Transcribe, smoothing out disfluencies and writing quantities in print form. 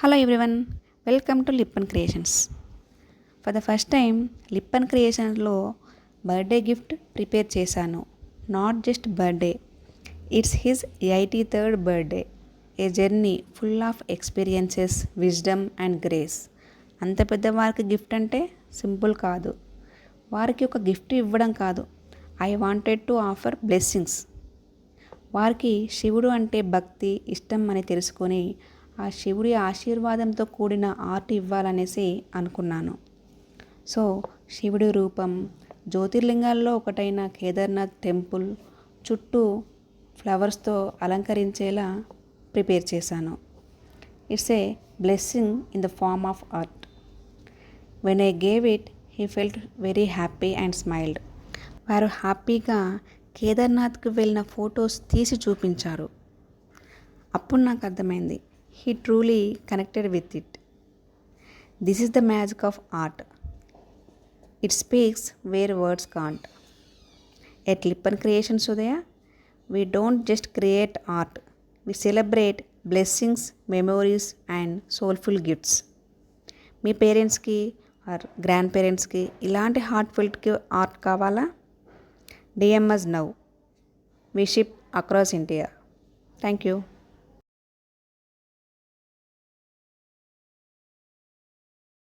Hello everyone, welcome to Lippan creations. For the first time Lippan క్రియేషన్స్లో birthday gift prepare చేశాను. Not just birthday, it's his 83rd birthday. A journey full of experiences, wisdom and grace. అంత పెద్దవారికి gift అంటే simple కాదు. వారికి ఒక gift ఇవ్వడం కాదు, I wanted to offer blessings. వారికి శివుడు అంటే భక్తి, ఇష్టం అని తెలుసుకొని ఆ శివుడి ఆశీర్వాదంతో కూడిన ఆర్ట్ ఇవ్వాలనేసి అనుకున్నాను. సో శివుడి రూపం జ్యోతిర్లింగాల్లో ఒకటైన కేదార్నాథ్ టెంపుల్ చుట్టూ ఫ్లవర్స్తో అలంకరించేలా ప్రిపేర్ చేశాను. It's a blessing in the form of art. When I gave it he felt very happy and smiled. వారు హ్యాపీగా కేదార్నాథ్కి వెళ్ళిన ఫొటోస్ తీసి చూపించారు. అప్పుడు నాకు అర్థమైంది, he truly connected with it. This is the magic of art. It speaks where words can't. At Lippen Creations Udaya, we don't just create art, we celebrate blessings, memories and soulful gifts. మీ పేరెంట్స్కి are grand పేరెంట్స్కి ఇలాంటి హార్ట్ఫుల్కి art కావాలా? DM us now. We ship across India. Thank you.